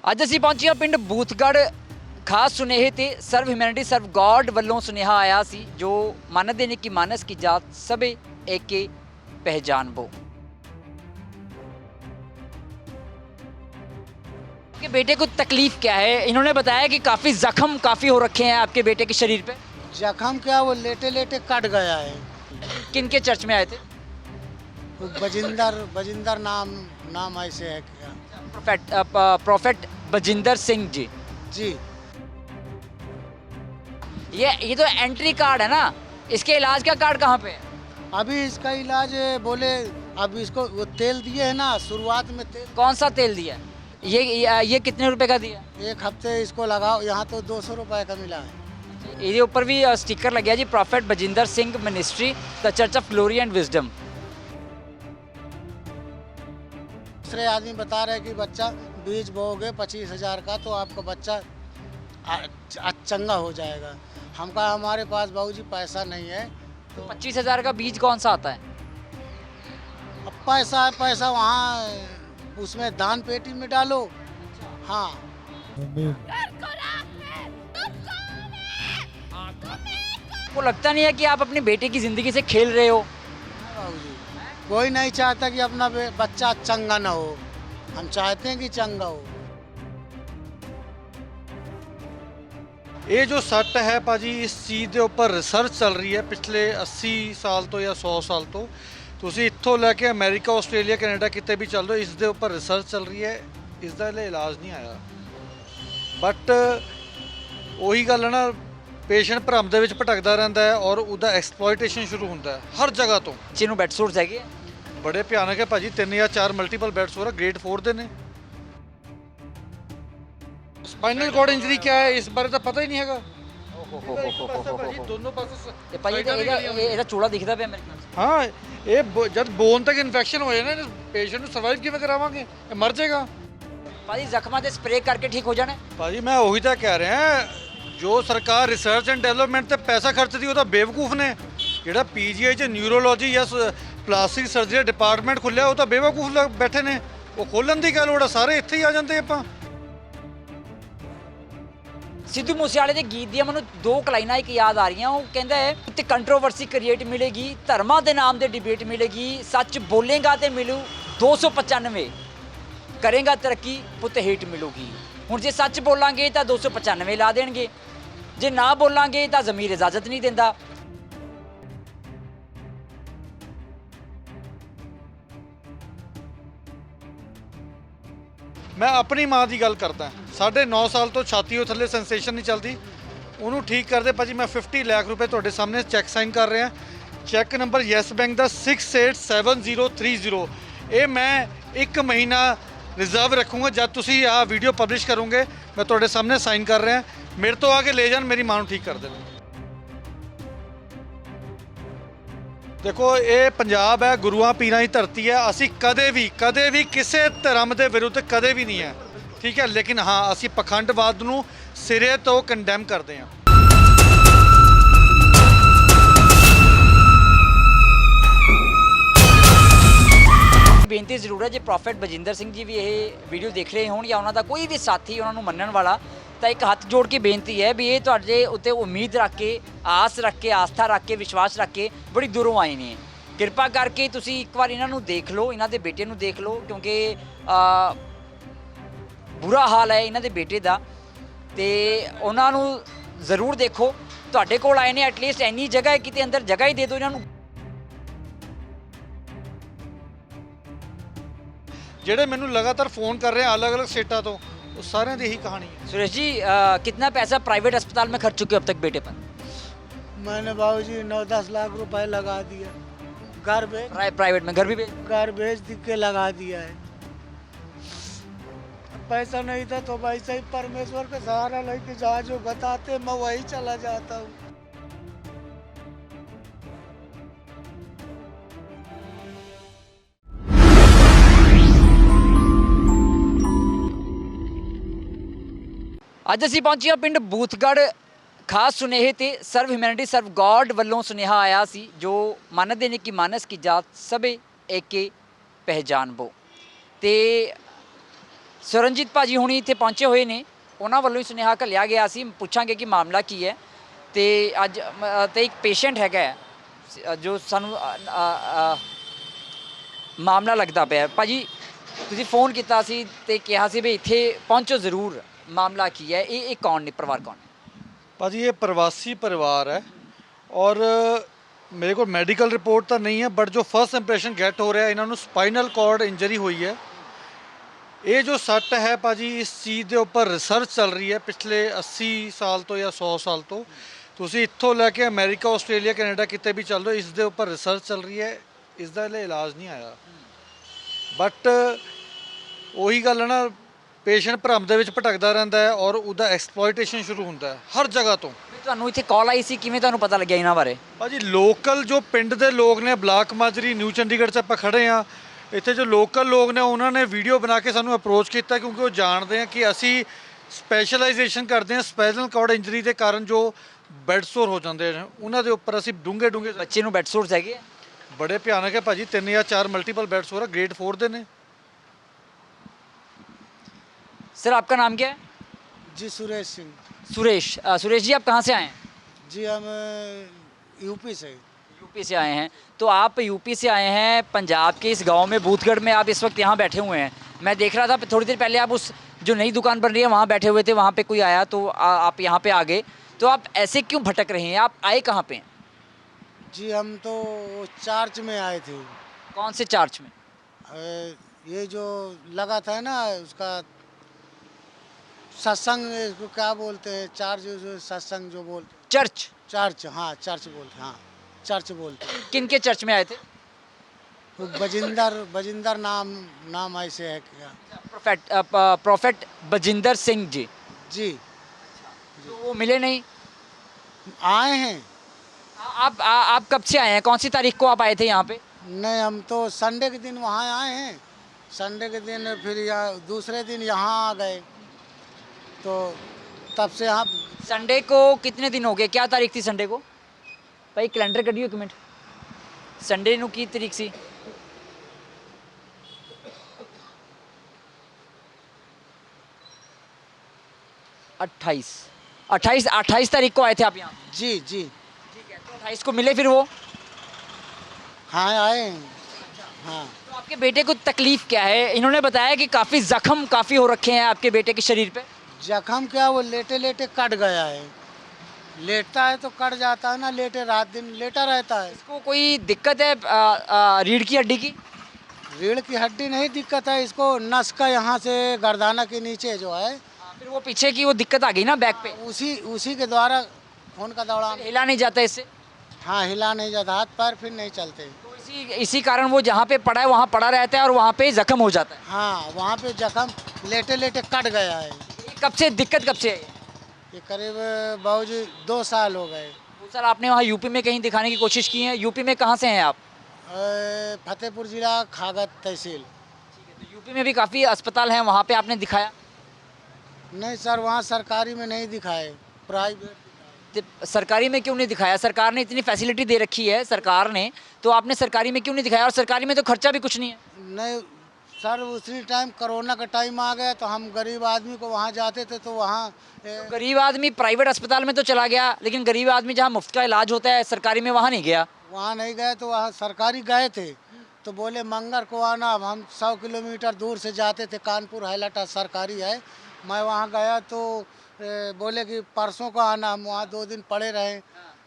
ਅੱਜ ਅਸੀਂ ਪਹੁੰਚੇ ਹਾਂ ਪਿੰਡ ਬੂਥਗੜ੍ਹ। ਖਾਸ ਸੁਨੇਹੇ ਤੇ ਸਰਵ ਹਿਊਮੈਨਿਟੀ ਸਰਵ ਗॉड ਵੱਲੋਂ ਸੁਨੇਹਾ ਆਇਆ ਸੀ ਜੋ ਮੰਨਦੇ ਨੇ ਕਿ ਮਾਨਸ की जात सबे एके पहचान बो। आपके बेटे को तकलीफ क्या है? इन्होंने बताया कि काफ़ी जख्म काफ़ी हो रखे हैं आपके बेटे के शरीर पे। जख्म क्या, वो लेटे लेटे कट गया है। किन के चर्च में आए थे? वो बजिंदर बजिंदर नाम नाम ऐसे है क्या? प्रोफेट बजिंदर सिंह जी। जी ये तो एंट्री कार्ड है ना, इसके इलाज का कार्ड कहाँ पे है? अभी इसका इलाज बोले, अब इसको वो तेल दिए है ना, शुरुआत में तेल कौन सा तेल दिया? ये कितने रुपए का दिया? एक हफ्ते इसको लगाओ, यहाँ तो 200 रुपए का मिला है। ये ऊपर भी स्टिकर लग गया जी, prophet Bajinder Singh ministry the church of glory and wisdom. दूसरे आदमी बता रहे कि बच्चा बीज बोओगे 25,000 का तो आपका बच्चा चंगा हो जाएगा। हम कहा हमारे पास बाबूजी पैसा नहीं है। तो 25,000 का बीज कौन सा आता है? अब पैसा है, पैसा वहाँ उसमें दान पेटी में डालो। हाँ वो लगता नहीं है कि आप अपने बेटे की ज़िंदगी से खेल रहे हो? बाबूजी, कोई नहीं चाहता कि अपना बच्चा चंगा ना हो। हम चाहते हैं कि चंगा हो। ਇਹ ਜੋ ਸੱਟ ਹੈ ਭਾਜੀ, ਇਸ ਚੀਜ਼ ਦੇ ਉੱਪਰ ਰਿਸਰਚ ਚੱਲ ਰਹੀ ਹੈ ਪਿਛਲੇ 80 ਸਾਲ ਤੋਂ ਜਾਂ 100 ਸਾਲ ਤੋਂ। ਤੁਸੀਂ ਇੱਥੋਂ ਲੈ ਕੇ ਅਮਰੀਕਾ, ਆਸਟ੍ਰੇਲੀਆ, ਕੈਨੇਡਾ ਕਿਤੇ ਵੀ ਚੱਲ ਜਾਓ, ਇਸ ਦੇ ਉੱਪਰ ਰਿਸਰਚ ਚੱਲ ਰਹੀ ਹੈ। ਇਸ ਦਾ ਹਲੇ ਇਲਾਜ ਨਹੀਂ ਆਇਆ। ਬਟ ਉਹੀ ਗੱਲ ਹੈ ਨਾ, ਪੇਸ਼ੈਂਟ ਭਰਮ ਦੇ ਵਿੱਚ ਭਟਕਦਾ ਰਹਿੰਦਾ ਹੈ ਔਰ ਉਹਦਾ ਐਕਸਪਲੋਇਟੇਸ਼ਨ ਸ਼ੁਰੂ ਹੁੰਦਾ ਹੈ ਹਰ ਜਗ੍ਹਾ ਤੋਂ। ਜਿਹਨੂੰ ਬੈੱਡ ਸੋਰਸ ਹੈਗੇ ਬੜੇ ਭਿਆਨਕ ਹੈ ਭਾਜੀ, 3 ਜਾਂ 4 ਮਲਟੀਪਲ ਬੈਡ ਸੋਰ ਗ੍ਰੇਡ 4 ਦੇ ਨੇ। ਸਪਾਈਨਲ ਕੋਰਡ ਇੰਜਰੀ क्या है इस बारे ਤਾਂ ਪਤਾ ਹੀ ਨਹੀਂ ਹੈਗਾ। ਦੋਨੋਂ ਪਾਸੇ ਤੇ ਭਾਈ ਇਹਦਾ ਚੂੜਾ ਦਿਖਦਾ ਪਿਆ ਮੇਰੇ ਨਾਲ। ਹਾਂ, ਇਹ ਜਦ ਬੋਨ ਤੱਕ ਇਨਫੈਕਸ਼ਨ ਹੋ ਜਾਏ ਨਾ, ਪੇਸ਼ੈਂਟ ਨੂੰ ਸਰਵਾਈਵ ਕਿਵੇਂ ਕਰਾਵਾਂਗੇ? ਇਹ ਮਰ ਜਾਏਗਾ। ਭਾਜੀ ਜ਼ਖਮਾਂ ਤੇ ਸਪਰੇਅ ਕਰਕੇ ਠੀਕ ਹੋ ਜਾਣਾ। ਭਾਜੀ ਮੈਂ ਉਹੀ ਤਾਂ ਕਹਿ ਰਿਹਾ, ਜੋ ਸਰਕਾਰ ਰਿਸਰਚ ਐਂਡ ਡਿਵੈਲਪਮੈਂਟ ਤੇ ਪੈਸਾ ਖਰਚਦੀ ਉਹ ਤਾਂ ਬੇਵਕੂਫ ਨੇ। ਜਿਹੜਾ ਪੀਜੀਆਈ 'ਚ ਨਿਊਰੋਲੋਜੀ ਜਾਂ ਪਲਾਸਟਿਕ ਸਰਜਰੀ ਡਿਪਾਰਟਮੈਂਟ ਖੁੱਲਿਆ ਉਹ ਤਾਂ ਬੇਵਕੂਫ ਬੈਠੇ ਨੇ। ਉਹ ਖੋਲ੍ਹਣ ਦੀ ਗੱਲ ਲੋੜ ਆ, ਸਾਰੇ ਇੱਥੇ ਹੀ ਆ ਜਾਂਦੇ ਆਪਾਂ। ਸਿੱਧੂ ਮੂਸੇਵਾਲੇ ਦੇ ਗੀਤ ਦੀਆਂ ਮੈਨੂੰ 2 ਲਾਈਨਾਂ ਇੱਕ ਯਾਦ ਆ ਰਹੀਆਂ। ਉਹ ਕਹਿੰਦਾ ਹੈ ਤੇ ਕੰਟਰੋਵਰਸੀ ਕ੍ਰੀਏਟ ਮਿਲੇਗੀ, ਧਰਮਾਂ ਦੇ ਨਾਮ ਤੇ ਡਿਬੇਟ ਮਿਲੇਗੀ, ਸੱਚ ਬੋਲੇਗਾ ਤੇ ਮਿਲੂ 295, ਕਰੇਗਾ ਤਰੱਕੀ ਪੁੱਤ ਹੇਟ ਮਿਲੂਗੀ। ਹੁਣ ਜੇ ਸੱਚ ਬੋਲਾਂਗੇ ਤਾਂ 295 ਲਾ ਦੇਣਗੇ, ਜੇ ਨਾ ਬੋਲਾਂਗੇ ਤਾਂ ਜ਼ਮੀਰ ਇਜਾਜ਼ਤ ਨਹੀਂ ਦਿੰਦਾ। ਮੈਂ ਆਪਣੀ ਮਾਂ ਦੀ ਗੱਲ ਕਰਦਾ। 9.5 ਸਾਲ ਤੋਂ ਛਾਤੀ ਉਹ ਥੱਲੇ ਸੈਂਸੇਸ਼ਨ ਨਹੀਂ ਚੱਲਦੀ, ਉਹਨੂੰ ਠੀਕ ਕਰਦੇ ਭਾਜੀ ਮੈਂ 50 ਲੱਖ ਰੁਪਏ ਤੁਹਾਡੇ ਸਾਹਮਣੇ ਚੈੱਕ ਸਾਈਨ ਕਰ ਰਿਹਾ। ਚੈੱਕ ਨੰਬਰ ਯੈਸ ਬੈਂਕ ਦਾ 687030। ਇਹ ਮੈਂ 1 ਮਹੀਨਾ ਰਿਜ਼ਰਵ ਰੱਖੂੰਗਾ। ਜਦ ਤੁਸੀਂ ਆਹ ਵੀਡੀਓ ਪਬਲਿਸ਼ ਕਰੋਗੇ ਮੈਂ ਤੁਹਾਡੇ ਸਾਹਮਣੇ ਸਾਈਨ ਕਰ ਰਿਹਾ। ਮੇਰੇ ਤੋਂ ਆ ਕੇ ਲੈ ਜਾਣ, ਮੇਰੀ ਮਾਂ ਨੂੰ ਠੀਕ ਕਰ ਦੇਣ। ਦੇਖੋ, ਇਹ ਪੰਜਾਬ ਹੈ, ਗੁਰੂਆਂ ਪੀਰਾਂ ਦੀ ਧਰਤੀ ਹੈ। ਅਸੀਂ ਕਦੇ ਵੀ ਕਿਸੇ ਧਰਮ ਦੇ ਵਿਰੁੱਧ ਕਦੇ ਵੀ ਨਹੀਂ ਹੈ, ਠੀਕ ਹੈ। ਲੇਕਿਨ ਹਾਂ, ਅਸੀਂ ਪਖੰਡਵਾਦ ਨੂੰ ਸਿਰੇ ਤੋਂ ਕੰਡੈਮ ਕਰਦੇ ਹਾਂ। ਬੇਨਤੀ ਜ਼ਰੂਰ ਹੈ, ਜੇ ਪ੍ਰੋਫੈਟ ਬਜਿੰਦਰ ਸਿੰਘ ਜੀ ਵੀ ਇਹ ਵੀਡੀਓ ਦੇਖ ਰਹੇ ਹੋਣ ਜਾਂ ਉਹਨਾਂ ਦਾ ਕੋਈ ਵੀ ਸਾਥੀ ਉਹਨਾਂ ਨੂੰ ਮੰਨਣ ਵਾਲਾ, ਤਾਂ ਇੱਕ ਹੱਥ ਜੋੜ ਕੇ ਬੇਨਤੀ ਹੈ ਵੀ ਇਹ ਤੁਹਾਡੇ ਉੱਤੇ ਉਮੀਦ ਰੱਖ ਕੇ, ਆਸ ਰੱਖ ਕੇ, ਆਸਥਾ ਰੱਖ ਕੇ, ਵਿਸ਼ਵਾਸ ਰੱਖ ਕੇ ਬੜੀ ਦੂਰੋਂ ਆਏ ਨੇ। ਕਿਰਪਾ ਕਰਕੇ ਤੁਸੀਂ ਇੱਕ ਵਾਰ ਇਹਨਾਂ ਨੂੰ ਦੇਖ ਲਓ, ਇਹਨਾਂ ਦੇ ਬੇਟੇ ਨੂੰ ਦੇਖ ਲਓ, ਕਿਉਂਕਿ ਬੁਰਾ ਹਾਲ ਹੈ ਇਹਨਾਂ ਦੇ ਬੇਟੇ ਦਾ। ਤੇ ਉਹਨਾਂ ਨੂੰ ਜ਼ਰੂਰ ਦੇਖੋ। ਤੁਹਾਡੇ ਕੋਲ ਆਏ ਨੇ, ਐਟਲੀਸਟ ਇੰਨੀ ਜਗ੍ਹਾ ਹੈ, ਕਿਤੇ ਅੰਦਰ ਜਗ੍ਹਾ ਹੀ ਦੇ ਦਿਓ ਇਹਨਾਂ ਨੂੰ। ਜਿਹੜੇ ਮੈਨੂੰ ਲਗਾਤਾਰ ਫੋਨ ਕਰ ਰਹੇ ਅਲੱਗ-ਅਲੱਗ ਸਟੇਟਾਂ ਤੋਂ, ਉਹ ਸਾਰਿਆਂ ਦੀ ਇਹੀ ਕਹਾਣੀ ਹੈ। सुरेश जी, कितना पैसा प्राइवेट अस्पताल में खर्च चुके हो अब तक बेटे पर? मैंने बाबूजी 9-10 लाख रुपए लगा दिया। प्राइवेट में घर भी घर भेज दिख के लगा दिया है। पैसा नहीं था तो भाई सही परमेश्वर का सहारा लेके जहाँ जो बताते मैं वही चला जाता हूँ। ਅੱਜ ਅਸੀਂ ਪਹੁੰਚੇ ਹਾਂ ਪਿੰਡ ਬੂਥਗੜ੍ਹ। ਖਾਸ ਸੁਨੇਹੇ ਤੇ ਸਰਵ ਹਿਊਮੈਨਿਟੀ ਸਰਵ ਗॉड ਵੱਲੋਂ ਸੁਨੇਹਾ ਆਇਆ ਸੀ ਜੋ ਮੰਨਦੇ ਨੇ ਕਿ ਮਾਨਸ की जात सबे एके पहचान बो। ਤੇ ਸਰਨਜੀਤ ਭਾਜੀ ਹੁਣੀ ਇੱਥੇ ਪਹੁੰਚੇ ਹੋਏ ਨੇ, ਉਹਨਾਂ ਵੱਲੋਂ ਹੀ ਸੁਨੇਹਾ ਘੱਲਿਆ ਗਿਆ ਸੀ। ਪੁੱਛਾਂਗੇ ਕਿ ਮਾਮਲਾ ਕੀ ਹੈ। ਤੇ ਅੱਜ ਤੇ ਇੱਕ ਪੇਸ਼ੈਂਟ ਹੈਗਾ ਹੈ, ਜੋ ਸਾਨੂੰ ਮਾਮਲਾ ਲੱਗਦਾ ਪਿਆ। ਭਾਜੀ ਤੁਸੀਂ ਫੋਨ ਕੀਤਾ ਸੀ ਤੇ ਕਿਹਾ ਸੀ ਵੀ ਇੱਥੇ ਪਹੁੰਚੋ ਜ਼ਰੂਰ, ਮਾਮਲਾ ਕੀ ਹੈ? ਇਹ ਕੌਣ ਨੇ, ਪਰਿਵਾਰ ਕੌਣ ਹੈ? ਭਾਜੀ ਇਹ ਪ੍ਰਵਾਸੀ ਪਰਿਵਾਰ ਹੈ ਔਰ ਮੇਰੇ ਕੋਲ ਮੈਡੀਕਲ ਰਿਪੋਰਟ ਤਾਂ ਨਹੀਂ ਹੈ, ਬਟ ਜੋ ਫਰਸਟ ਇੰਪ੍ਰੈਸ਼ਨ ਗੈਟ ਹੋ ਰਿਹਾ ਇਹਨਾਂ ਨੂੰ ਸਪਾਈਨਲ ਕਾਰਡ ਇੰਜਰੀ ਹੋਈ ਹੈ। ਇਹ ਜੋ ਸੱਟ ਹੈ ਭਾਜੀ, ਇਸ ਚੀਜ਼ ਦੇ ਉੱਪਰ ਰਿਸਰਚ ਚੱਲ ਰਹੀ ਹੈ ਪਿਛਲੇ 80 ਸਾਲ ਤੋਂ ਜਾਂ 100 ਸਾਲ ਤੋਂ। ਤੁਸੀਂ ਇੱਥੋਂ ਲੈ ਕੇ ਅਮਰੀਕਾ, ਆਸਟ੍ਰੇਲੀਆ, ਕੈਨੇਡਾ ਕਿਤੇ ਵੀ ਚੱਲ ਜਾਓ, ਇਸ ਦੇ ਉੱਪਰ ਰਿਸਰਚ ਚੱਲ ਰਹੀ ਹੈ, ਇਸ ਦਾ ਹਲੇ ਇਲਾਜ ਨਹੀਂ ਆਇਆ। ਬਟ ਉਹੀ ਗੱਲ ਹੈ ਨਾ, ਪੇਸ਼ੈਂਟ ਭਰਮ ਦੇ ਵਿੱਚ ਭਟਕਦਾ ਰਹਿੰਦਾ ਹੈ ਔਰ ਉਹਦਾ ਐਕਸਪਲੋਇਟੇਸ਼ਨ ਸ਼ੁਰੂ ਹੁੰਦਾ ਹੈ ਹਰ ਜਗ੍ਹਾ ਤੋਂ। ਤੁਹਾਨੂੰ ਇੱਥੇ ਕਾਲ ਆਈ ਸੀ, ਕਿਵੇਂ ਤੁਹਾਨੂੰ ਪਤਾ ਲੱਗਿਆ ਇਹਨਾਂ ਬਾਰੇ? ਭਾਜੀ ਲੋਕਲ ਜੋ ਪਿੰਡ ਦੇ ਲੋਕ ਨੇ, ਬਲਾਕ ਮਾਜਰੀ, ਨਿਊ ਚੰਡੀਗੜ੍ਹ 'ਚ ਆਪਾਂ ਖੜੇ ਹਾਂ, ਇੱਥੇ ਜੋ ਲੋਕਲ ਲੋਕ ਨੇ ਉਹਨਾਂ ਨੇ ਵੀਡੀਓ ਬਣਾ ਕੇ ਸਾਨੂੰ ਅਪਰੋਚ ਕੀਤਾ, ਕਿਉਂਕਿ ਉਹ ਜਾਣਦੇ ਆ ਕਿ ਅਸੀਂ ਸਪੈਸ਼ਲਾਈਜੇਸ਼ਨ ਕਰਦੇ ਹਾਂ ਸਪਾਈਨਲ ਕਾਰਡ ਇੰਜਰੀ ਦੇ ਕਾਰਨ ਜੋ ਬੈੱਡ ਸੋਰ ਹੋ ਜਾਂਦੇ ਨੇ, ਉਹਨਾਂ ਦੇ ਉੱਪਰ ਅਸੀਂ ਡੂੰਘੇ ਬੱਚੇ ਨੂੰ ਬੈੱਡ ਸੋਰਸ ਹੈਗੇ ਆ? ਬੜੇ ਭਿਆਨਕ ਹੈ ਭਾਜੀ, 3 ਜਾਂ 4 ਮਲਟੀਪਲ ਬੈੱਡ ਸੋਰ ਹੈ, ग्रेड 4 ਦੇ ने। सर आपका नाम क्या है? जी सुरेश सिंह। सुरेश। सुरेश जी आप कहाँ से आए हैं? जी हम यूपी से। यूपी से आए हैं। तो आप यूपी से आए हैं, पंजाब के इस गांव में बूथगढ़ में आप इस वक्त यहाँ बैठे हुए हैं। मैं देख रहा था थोड़ी देर पहले आप उस जो नई दुकान बन रही है वहाँ बैठे हुए थे, वहाँ पे कोई आया तो आप यहाँ पे आ गए। तो आप ऐसे क्यों भटक रहे हैं? आप आए कहाँ पे हैं? जी हम तो चर्च में आए थे। कौन से चर्च में? ये जो लगा था ना उसका सत्संग, इसको क्या बोलते हैं, चर्च जो सत्संग जो बोलते, चर्च। चर्च, हाँ चर्च बोलते, हाँ चर्च बोलते। किन के चर्च में आए थे? बजिंदर नाम ऐसे है क्या? प्रोफेट बजिंदर सिंह जी। जी। तो वो मिले नहीं? आए हैं। आप कब से आए हैं? कौन सी तारीख को आप आए थे यहाँ पे? नहीं हम तो संडे के दिन वहाँ आए हैं, संडे के दिन फिर यहाँ दूसरे दिन यहाँ आ गए, तो तब से यहाँ। संडे को कितने दिन हो गए? क्या तारीख थी संडे को? भाई कैलेंडर करियो एक मिनट। संडे ਨੂੰ ਕੀ ਤਾਰੀਖ ਸੀ? अट्ठाईस तारीख को आए थे आप यहाँ? जी जी। ठीक है, तो 28 को मिले फिर वो? हाँ आए हैं। हाँ। तो आपके बेटे को तकलीफ क्या है? इन्होंने बताया कि काफ़ी जख्म काफ़ी हो रखे हैं आपके बेटे के शरीर पे। जख्म क्या, वो लेटे लेटे कट गया है, लेटता है तो कट जाता है ना, लेटे रात दिन लेटा रहता है। इसको कोई दिक्कत है रीढ़ की हड्डी की? रीढ़ की हड्डी नहीं दिक्कत है इसको, नस का यहाँ से गर्दाना के नीचे जो है, फिर वो पीछे की वो दिक्कत आ गई ना बैक पे, उसी के द्वारा खून का दौड़ान। हिला नहीं जाता इससे? हाँ हिला नहीं जाता, हाथ पैर फिर नहीं चलते। तो इसी कारण वो जहाँ पे पड़ा है वहाँ पड़ा रहता है और वहाँ पे जख्म हो जाता है। हाँ वहाँ पे जख्म लेटे लेटे कट गया है। ये कब से दिक्कत कब से है? ये करीब बाबूजी 2 साल हो गए। तो सर आपने वहाँ यूपी में कहीं दिखाने की कोशिश की है? यूपी में कहाँ से हैं आप? फतेहपुर जिला खागत तहसील। तो यूपी में भी काफ़ी अस्पताल हैं, वहाँ पे आपने दिखाया? नहीं सर वहाँ सरकारी में नहीं दिखाए, प्राइवेट। तो सरकारी में क्यों नहीं दिखाया? सरकार ने इतनी फैसिलिटी दे रखी है सरकार ने, तो आपने सरकारी में क्यों नहीं दिखाया? और सरकारी में तो खर्चा भी कुछ नहीं है। नहीं सर उसी टाइम कोरोना का टाइम आ गया तो हम गरीब आदमी को वहाँ जाते थे, तो वहाँ तो गरीब आदमी प्राइवेट अस्पताल में तो चला गया, लेकिन गरीब आदमी जहाँ मुफ्त का इलाज होता है सरकारी में वहाँ नहीं गया। वहाँ नहीं गए तो वहाँ सरकारी गए थे तो बोले मंगर को आना। अब हम 100 किलोमीटर दूर से जाते थे, कानपुर हाईलाटा सरकारी है। मैं वहाँ गया तो बोले कि परसों को आना। हम वहाँ 2 दिन पड़े रहे।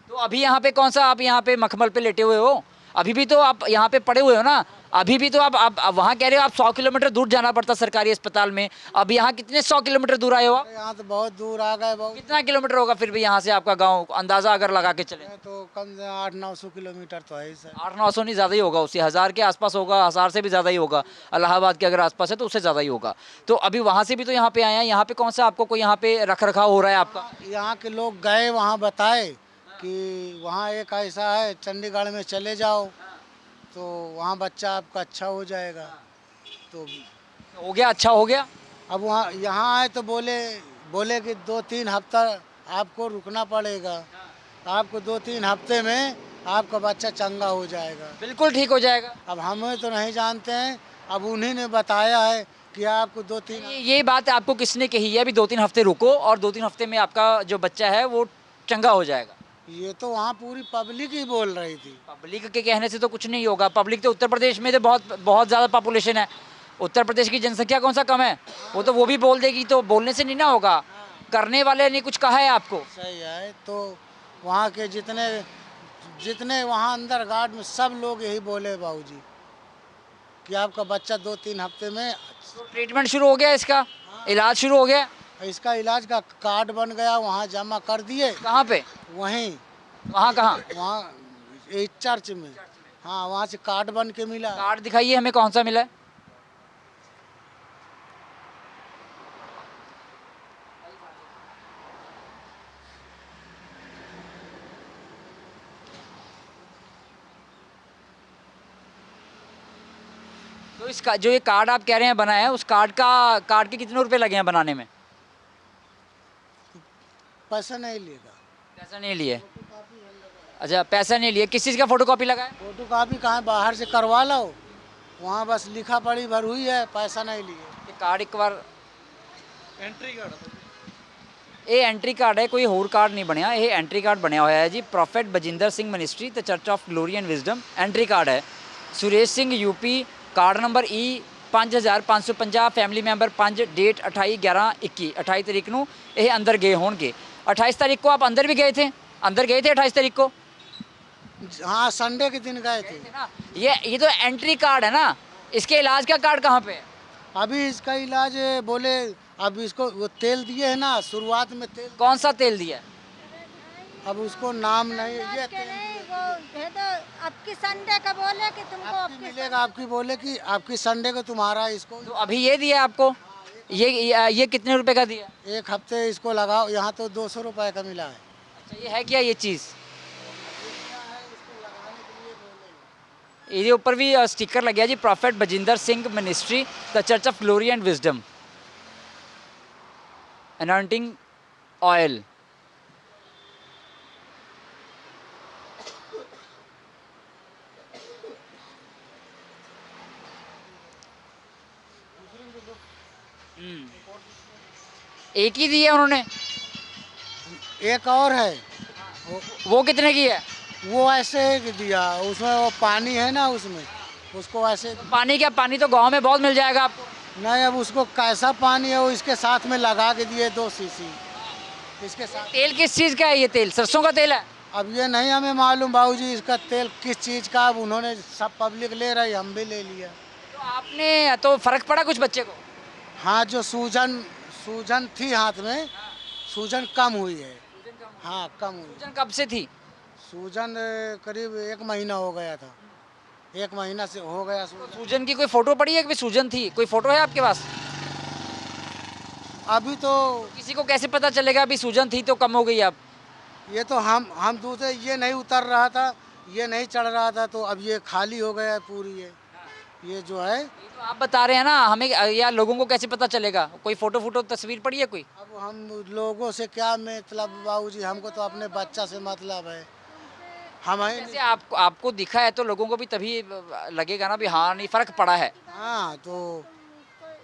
तो अभी यहाँ पे कौन सा, आप यहाँ पे मखमल पे लेटे हुए हो, अभी भी तो आप यहाँ पे पड़े हुए हो ना, अभी भी तो आप वहाँ कह रहे हो आप 100 किलोमीटर दूर जाना पड़ता सरकारी अस्पताल में, अब यहाँ कितने 100 किलोमीटर दूर आए हो आप? यहाँ तो बहुत दूर आ गए। बहुत। कितना किलोमीटर होगा फिर भी यहाँ से आपका गाँव, अंदाज़ा अगर लगा के चले? तो कम से 800-900 किलोमीटर तो है ही सर। 800-900 नहीं, ज़्यादा ही होगा, उससे 1000 के आसपास होगा, 1000 से भी ज़्यादा ही होगा। इलाहाबाद के अगर आसपास है तो उससे ज़्यादा ही होगा। तो अभी वहाँ से भी तो यहाँ पे आए हैं, यहाँ पे कौन सा आपको कोई यहाँ पे रख रखाव हो रहा है आपका? यहाँ के लोग गए, वहाँ बताए कि वहाँ एक ऐसा है, चंडीगढ़ में चले जाओ तो वहाँ बच्चा आपका अच्छा हो जाएगा। तो हो गया, अच्छा हो गया। अब वहाँ यहाँ आए तो बोले कि 2-3 हफ्ता आपको रुकना पड़ेगा, आपको 2-3 हफ्ते में आपका बच्चा चंगा हो जाएगा। बिल्कुल ठीक हो जाएगा। अब हमें तो नहीं जानते हैं, अब उन्हीं ने बताया है कि आपको 2-3 ये बात आपको किसने कही है? अभी 2-3 हफ्ते रुको और 2-3 हफ्ते में आपका जो बच्चा है वो चंगा हो जाएगा। ये तो वहाँ पूरी पब्लिक ही बोल रही थी। पब्लिक के कहने से तो कुछ नहीं होगा। पब्लिक तो उत्तर प्रदेश में तो बहुत बहुत ज़्यादा पॉपुलेशन है। उत्तर प्रदेश की जनसंख्या कौन सा कम है? वो भी बोल देगी, तो बोलने से नहीं ना होगा। करने वाले ने कुछ कहा है आपको? सही है, तो वहाँ के जितने जितने वहाँ अंदर गार्ड में सब लोग यही बोले बाबूजी कि आपका बच्चा 2-3 हफ्ते में तो ट्रीटमेंट शुरू हो गया इसका? इलाज शुरू हो गया? इसका इलाज का कार्ड बन गया, वहाँ जमा कर दिए। कहाँ पे? वहीं वहाँ कहाँ? वहाँ इस चर्च में, हाँ वहाँ से कार्ड बन के मिला। कार्ड दिखाइए हमें, कौन सा मिला है? तो इसका जो ये कार्ड आप कह रहे हैं बना है, उस कार्ड के कितने रुपए लगे हैं बनाने में? पैसा नहीं लेगा। पैसा नहीं लिए? अच्छा, पैसा नहीं लिए। किस चीज़ का फोटोकॉपी लगा है? फोटो कॉपी कहाँ, बाहर से करवा लो, वहाँ बस लिखा पढ़ी भर हुई है, पैसा नहीं लिए। ये कार्ड एक बार एंट्री कार्ड ਇਹ ਐਂਟਰੀ ਕਾਰਡ ਹੈ, ਕੋਈ ਹੋਰ ਕਾਰਡ ਨਹੀਂ ਬਣਿਆ। ਇਹ ਐਂਟਰੀ ਕਾਰਡ ਬਣਿਆ ਹੋਇਆ ਹੈ ਜੀ। ਪ੍ਰੋਫੈਟ ਬਜਿੰਦਰ ਸਿੰਘ ਮਿਨਿਸਟਰੀ ਤੇ church of glory and wisdom entry card ਹੈ। Suresh Singh UP, card number E 5550, family member 5, date 28/11/21, 28 तारीख ਨੂੰ ਇਹ ਅੰਦਰ ਗਏ ਹੋਣਗੇ। 28 तारीख को आप अंदर भी गए थे? अंदर गए थे 28 तारीख को? हाँ संडे के दिन गए थे। ना, ये तो एंट्री कार्ड है ना, इसके इलाज का कार्ड कहाँ पे है? अभी इसका इलाज बोले, अब इसको वो तेल दिए है ना, शुरुआत में तेल, कौन सा तेल दिया है? अब उसको नाम नहीं, ये के तेल नहीं वो है तो आपकी संडे का बोले कि तुमको आपकी मिलेगा, आपकी बोले कि आपकी संडे को तुम्हारा इसको तो अभी ये दिया है आपको? ये कितने रुपए का दिया? 1 हफ्ते इसको लगाओ, यहाँ तो 200 रुपए का मिला है। अच्छा, ये है क्या ये चीज़? ਇਹਦੇ ਉੱਪਰ ਵੀ ਸਟicker ਲੱਗਿਆ ਜੀ, prophet Bajinder Singh ministry the church of glory and wisdom anointing oil. एक ही दी है उन्होंने? एक और है, वो कितने की है? वो ऐसे ही दिया, उसमें वो पानी है ना, उसमें उसको ऐसे पानी क्या? पानी तो गांव में बहुत मिल जाएगा आपको। नहीं, अब उसको कैसा पानी है वो इसके साथ में लगा के दिए 2 शीशी इसके साथ। तेल किस चीज़ का है? ये तेल सरसों का तेल है? अब ये नहीं हमें मालूम बाबूजी इसका तेल किस चीज़ का, अब उन्होंने सब पब्लिक ले रही, हम भी ले लिया। तो आपने तो फर्क पड़ा कुछ बच्चे को? हाँ, जो सूजन थी हाथ में, सूजन कम हुई है। हाँ कम हुई। सूजन कब से थी? सूजन करीब 1 महीना हो गया था, 1 महीना से हो गया सूजन। सूजन की कोई फोटो पड़ी है कि सूजन थी? कोई फोटो है आपके पास? अभी तो किसी को कैसे पता चलेगा अभी सूजन थी तो कम हो गई अब? ये तो हम दूसरे, ये नहीं उतर रहा था, ये नहीं चढ़ रहा था, तो अब ये खाली हो गया है पूरी। ये जो है, ये तो आप बता रहे हैं ना हमें, या लोगों को कैसे पता चलेगा? कोई फोटो तस्वीर पड़ी है कोई? अब हम लोगों से क्या मतलब बाबूजी, हमको तो अपने बच्चा से मतलब है। हम जैसे आपको दिखा है तो लोगों को भी तभी लगेगा ना भी हाँ नहीं फर्क पड़ा है। हाँ तो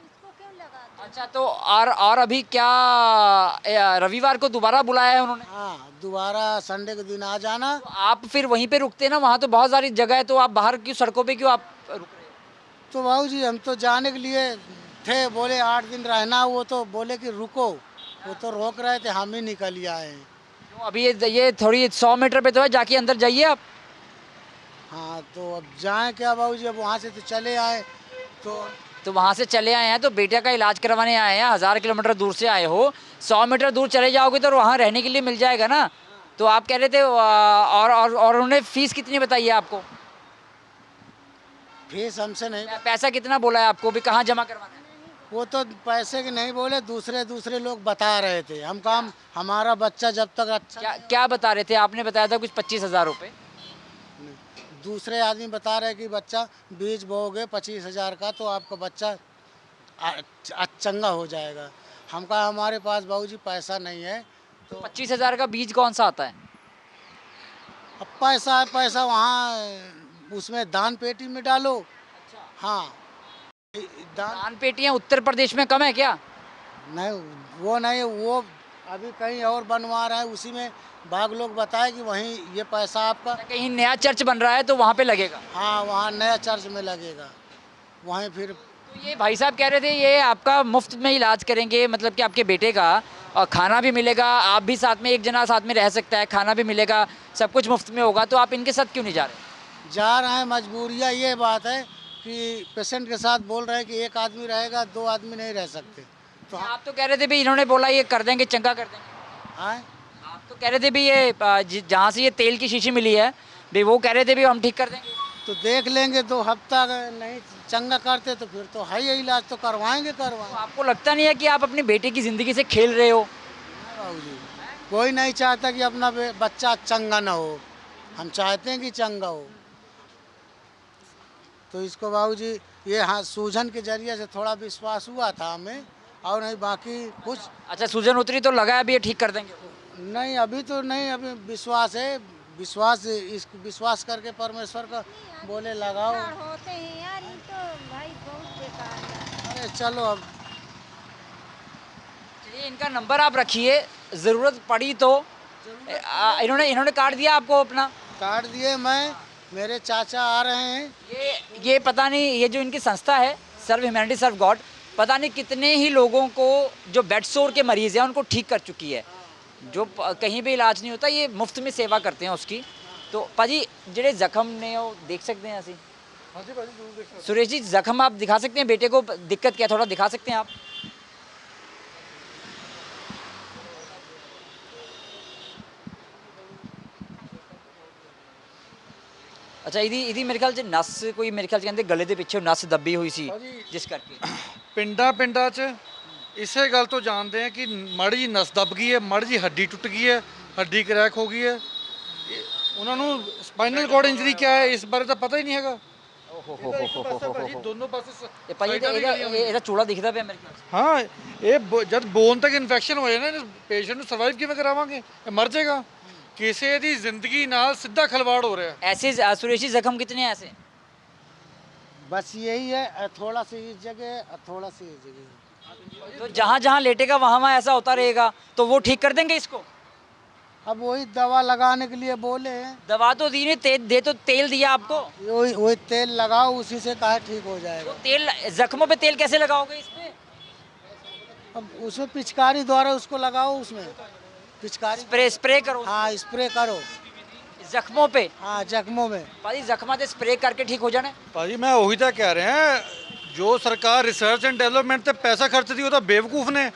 इसको क्यों लगा? अच्छा, तो और अभी क्या रविवार को दोबारा बुलाया है उन्होंने? हाँ, दोबारा संडे के दिन आ जाना। तो आप फिर वहीं पे रुकते ना, वहाँ तो बहुत सारी जगह है, तो आप बाहर क्यों, सड़कों पे क्यों आप रुक रहे हो? तो बाबूजी हम तो जाने के लिए थे, बोले 8 दिन रहना, वो तो बोले कि रुको, वो तो रोक रहे थे, हम ही निकल आए। क्यों अभी ये थोड़ी 100 मीटर पे तो है, जाके अंदर जाइए आप। हाँ तो अब जाएं क्या बाबूजी, अब वहाँ से तो चले आए, तो वहाँ से चले आए हैं तो बेटे का इलाज करवाने आए हैं, 1000 किलोमीटर दूर से आए हो, 100 मीटर दूर चले जाओगे तो वहाँ रहने के लिए मिल जाएगा ना। तो आप कह रहे थे और उन्होंने फीस कितनी बताई है आपको? फीस हमसे नहीं, पैसा कितना बोला है आपको भी, कहाँ जमा करवाना है? वो तो पैसे के नहीं बोले, दूसरे लोग बता रहे थे। हम काम, हमारा बच्चा जब तक अच्छा क्या बता रहे थे? आपने बताया था कुछ 25,000 रुपये। दूसरे आदमी बता रहे कि बच्चा बीज बोओगे 25,000 का तो आपका बच्चा चंगा हो जाएगा। हम कहा हमारे पास बाबूजी पैसा नहीं है। तो 25,000 का बीज कौन सा आता है? अब पैसा है, पैसा वहाँ उसमें दान पेटी में डालो। हाँ, दान पेटियां उत्तर प्रदेश में कम है क्या? नहीं, वो नहीं, वो अभी कहीं और बनवा रहे हैं, उसी में बाग लोग बताए कि वहीं ये पैसा आपका। कहीं नया चर्च बन रहा है तो वहाँ पे लगेगा। हाँ, वहाँ नया चर्च में लगेगा, वहीं फिर। तो ये भाई साहब कह रहे थे ये आपका मुफ्त में इलाज करेंगे, मतलब कि आपके बेटे का, और खाना भी मिलेगा, आप भी साथ में, एक जना साथ में रह सकता है, खाना भी मिलेगा, सब कुछ मुफ्त में होगा, तो आप इनके साथ क्यों नहीं जा रहे? जा रहे हैं, मजबूरियाँ ये बात है कि पेशेंट के साथ बोल रहे हैं कि एक आदमी रहेगा, दो आदमी नहीं रह सकते। तो आप तो कह रहे थे भी इन्होंने बोला ये कर देंगे, चंगा कर देंगे। हाँ, आप तो कह रहे थे भी ये जहाँ से ये तेल की शीशी मिली है भी, वो कह रहे थे भी हम ठीक कर देंगे। तो देख लेंगे, 2 हफ्ता अगर नहीं चंगा करते तो फिर तो है ही, इलाज तो करवाएंगे। तो आपको लगता नहीं है कि आप अपनी बेटे की ज़िंदगी से खेल रहे हो? बाबूजी, कोई नहीं चाहता कि अपना बच्चा चंगा ना हो, हम चाहते हैं कि चंगा हो। तो इसको बाबूजी ये हाँ सूजन के जरिए से थोड़ा विश्वास हुआ था हमें, और नहीं बाकी कुछ अच्छा, सूजन उतरी तो लगा है अभी ये ठीक कर देंगे? नहीं, अभी तो नहीं, अभी विश्वास है, विश्वास करके परमेश्वर का बोले लगाओ। होते हैं यार, ये तो भाई बहुत बेकार है। अरे चलो अब। चलिए, इनका नंबर आप रखिए, ज़रूरत पड़ी तो। इन्होंने काट दिया आपको अपना? काट दिए, मैं, मेरे चाचा आ रहे हैं। ये पता नहीं, ये जो इनकी संस्था है सर्व ह्यूमैनिटी सर्व गॉड, पता नहीं कितने ही लोगों को जो बेड सोर के मरीज़ हैं उनको ठीक कर चुकी है, जो कहीं भी इलाज नहीं होता, ये मुफ्त में सेवा करते हैं उसकी। तो भाजी ਜਿਹੜੇ ਜ਼ਖਮ ਨੇ ਉਹ देख सकते हैं ਅਸੀਂ? हाँ जी भाजी, जरूर देख सकते सुरेश जी, जख्म आप दिखा सकते हैं, बेटे को दिक्कत क्या, थोड़ा दिखा सकते हैं आप? ਅੱਛਾ, ਇਹਦੀ ਮੇਰੇ ਖਿਆਲ 'ਚ ਨਸ, ਕੋਈ ਮੇਰੇ ਖਿਆਲ 'ਚ ਕਹਿੰਦੇ ਗਲੇ ਦੇ ਪਿੱਛੇ ਨਸ ਦੱਬੀ ਹੋਈ ਸੀ, ਭਾਜੀ, ਜਿਸ ਕਰਕੇ। ਪਿੰਡਾਂ 'ਚ ਇਸੇ ਗੱਲ ਤੋਂ ਜਾਣਦੇ ਆ ਕਿ ਮਾੜੀ ਜੀ ਨਸ ਦੱਬ ਗਈ ਹੈ, ਮਾੜੀ ਜੀ ਹੱਡੀ ਟੁੱਟ ਗਈ ਹੈ, ਹੱਡੀ ਕਰੈਕ ਹੋ ਗਈ ਹੈ, ਉਹਨਾਂ ਨੂੰ ਸਪਾਈਨਲ ਕੋਰਡ ਇੰਜਰੀ ਕਿਆ ਹੈ ਇਸ ਬਾਰੇ ਤਾਂ ਪਤਾ ਹੀ ਨਹੀਂ ਹੈਗਾ। ਭਾਜੀ ਦੋਨੋਂ ਪਾਸੇ ਇਹ ਭਾਈ ਇਹਦਾ ਚੂੜਾ ਦਿਖਦਾ ਪਿਆ ਮੇਰੇ ਖਿਆਲ 'ਚ। ਹਾਂ, ਇਹ ਜਦ ਬੋਨ ਤੱਕ ਇਨਫੈਕਸ਼ਨ ਹੋ ਜਾਣਾ, ਪੇਸ਼ੈਂਟ ਨੂੰ ਸਰਵਾਈਵ ਕਿਵੇਂ ਕਰਾਵਾਂਗੇ, ਇਹ ਮਰ ਜਾਏਗਾ। ਕਿਸੇ ਦੀ ਜ਼ਿੰਦਗੀ ਨਾਲ ਸਿੱਧਾ ਖਿਲਵਾੜ ਹੋ ਰਿਹਾ। ऐसे सुरेश जी जख्म कितने हैं ऐसे? बस यही है, थोड़ा सी इस जगह, थोड़ा सी इस जगह। तो जहाँ जहाँ लेटेगा वहाँ वहाँ ऐसा होता रहेगा, तो वो ठीक कर देंगे इसको? अब वही दवा लगाने के लिए बोले हैं, दवा तो दी नहीं, तो तेल दिया आपको, वही तेल लगाओ, उसी से कहा ठीक हो जाएगा। तो तेल, जख्मों पे तेल कैसे लगाओगे इसमें? अब उसमें पिचकारी द्वारा उसको लगाओ, उसमें पिचकारी, स्प्रे करो हाँ स्प्रे करो, जख्मों पे। हाँ जख्मों में। भाई जख्मा ਤੇ स्प्रे करके ठीक हो जाना है। ਭਾਜੀ ਮੈਂ ਉਹੀ ਤਾਂ ਕਹਿ ਰਿਹਾ, ਜੋ ਸਰਕਾਰ ਰਿਸਰਚ ਐਂਡ ਡਿਵੈਲਪਮੈਂਟ ਤੇ ਪੈਸਾ ਖਰਚਦੀ ਉਹ ਤਾਂ ਬੇਵਕੂਫ ਨੇ।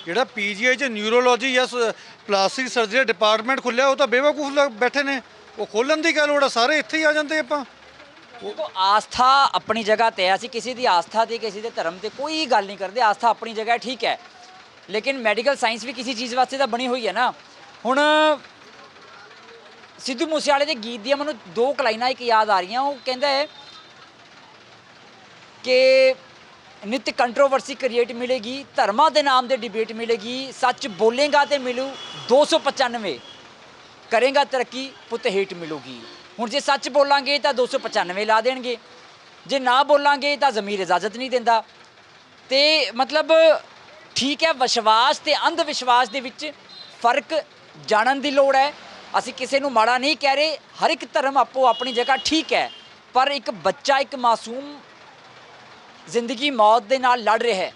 ਜਿਹੜਾ ਪੀਜੀਆਈ 'ਚ ਨਿਊਰੋਲੋਜੀ ਜਾਂ ਪਲਾਸਟਿਕ ਸਰਜਰੀ ਡਿਪਾਰਟਮੈਂਟ ਖੁੱਲਿਆ ਉਹ ਤਾਂ ਬੇਵਕੂਫ ਲੋਕ ਬੈਠੇ ਨੇ, ਉਹ ਖੋਲਣ ਦੀ ਗੱਲ ਲੋੜ ਆ, ਸਾਰੇ ਇੱਥੇ ਹੀ ਆ ਜਾਂਦੇ ਆਪਾਂ। देखो, आस्था अपनी जगह ते है, ਅਸੀਂ ਕਿਸੇ ਦੀ ਆਸਥਾ ਤੇ ਕਿਸੇ ਦੇ ਧਰਮ ਤੇ ਕੋਈ ਗੱਲ ਨਹੀਂ ਕਰਦੇ, ਆਸਥਾ ਆਪਣੀ ਜਗ੍ਹਾ ਠੀਕ ਹੈ, ਲੇਕਿਨ ਮੈਡੀਕਲ ਸਾਇੰਸ ਵੀ ਕਿਸੇ ਚੀਜ਼ ਵਾਸਤੇ ਤਾਂ ਬਣੀ ਹੋਈ ਹੈ ਨਾ। ਹੁਣ ਸਿੱਧੂ ਮੂਸੇਵਾਲੇ ਦੇ ਗੀਤ ਦੀਆਂ ਮੈਨੂੰ 2 ਲਾਈਨਾਂ ਇੱਕ ਯਾਦ ਆ ਰਹੀਆਂ, ਉਹ ਕਹਿੰਦਾ ਹੈ ਕਿ ਨਿਤ ਕੰਟਰੋਵਰਸੀ ਕ੍ਰੀਏਟ ਮਿਲੇਗੀ, ਧਰਮਾਂ ਦੇ ਨਾਮ ਦੇ ਡਿਬੇਟ ਮਿਲੇਗੀ, ਸੱਚ ਬੋਲੇਗਾ ਤੇ ਮਿਲੂ 295, ਕਰੇਗਾ ਤਰੱਕੀ ਪੁੱਤ ਹੇਠ ਮਿਲੂਗੀ। ਹੁਣ ਜੇ ਸੱਚ ਬੋਲਾਂਗੇ ਤਾਂ 295 ਲਾ ਦੇਣਗੇ, ਜੇ ਨਾ ਬੋਲਾਂਗੇ ਤਾਂ ਜ਼ਮੀਰ ਇਜਾਜ਼ਤ ਨਹੀਂ ਦਿੰਦਾ। ਤੇ ਮਤਲਬ ਠੀਕ ਹੈ, ਵਿਸ਼ਵਾਸ ਤੇ ਅੰਧ ਵਿਸ਼ਵਾਸ ਦੇ ਵਿੱਚ ਫਰਕ ਜਾਣਨ ਦੀ ਲੋੜ ਹੈ। ਅਸੀਂ ਕਿਸੇ ਨੂੰ ਮਾੜਾ ਨਹੀਂ ਕਹਿ ਰਹੇ, ਹਰ ਇੱਕ ਧਰਮ ਆਪੋ ਆਪਣੀ ਜਗ੍ਹਾ ਠੀਕ ਹੈ, ਪਰ ਇੱਕ ਬੱਚਾ, ਇੱਕ ਮਾਸੂਮ ਜ਼ਿੰਦਗੀ ਮੌਤ ਦੇ ਨਾਲ ਲੜ ਰਿਹਾ ਹੈ,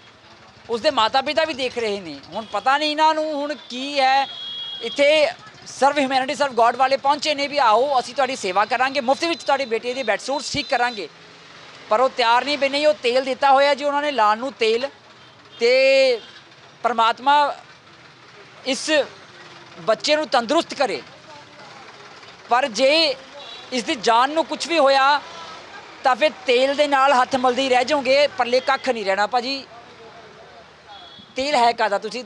ਉਸਦੇ ਮਾਤਾ ਪਿਤਾ ਵੀ ਦੇਖ ਰਹੇ ਨੇ। ਹੁਣ ਪਤਾ ਨਹੀਂ ਇਹਨਾਂ ਨੂੰ ਹੁਣ ਕੀ ਹੈ। ਇੱਥੇ ਸਰਵ ਹਿਊਮੈਨਿਟੀ ਸਰਵ ਗॉड ਵਾਲੇ ਪਹੁੰਚੇ ਨੇ ਵੀ ਆਓ ਅਸੀਂ ਤੁਹਾਡੀ ਸੇਵਾ ਕਰਾਂਗੇ, ਮੁਫਤ ਵਿੱਚ ਤੁਹਾਡੇ ਬੇਟੇ ਦੀ ਬੈੱਡ ਸੋਰਸ ਠੀਕ ਕਰਾਂਗੇ, ਪਰ ਉਹ ਤਿਆਰ ਨਹੀਂ ਬਣੇ। ਉਹ ਤੇਲ ਦਿੱਤਾ ਹੋਇਆ ਜੀ ਉਹਨਾਂ ਨੇ ਲਾਉਣ ਨੂੰ ਤੇਲ, ਤੇ ਪਰਮਾਤਮਾ ਇਸ ਬੱਚੇ ਨੂੰ ਤੰਦਰੁਸਤ ਕਰੇ, ਪਰ ਜੇ ਇਸ ਦੀ ਜਾਨ ਨੂੰ ਕੁਝ ਵੀ ਹੋਇਆ ਤਾਂ ਫਿਰ ਤੇਲ ਦੇ ਨਾਲ ਹੱਥ ਮਲਦੇ ਹੀ ਰਹਿ ਜਾਓਗੇ, ਪੱਲੇ ਕੱਖ ਨਹੀਂ ਰਹਿਣਾ। ਭਾਜੀ ਤੇਲ ਹੈ ਕਾਹਦਾ, ਤੁਸੀਂ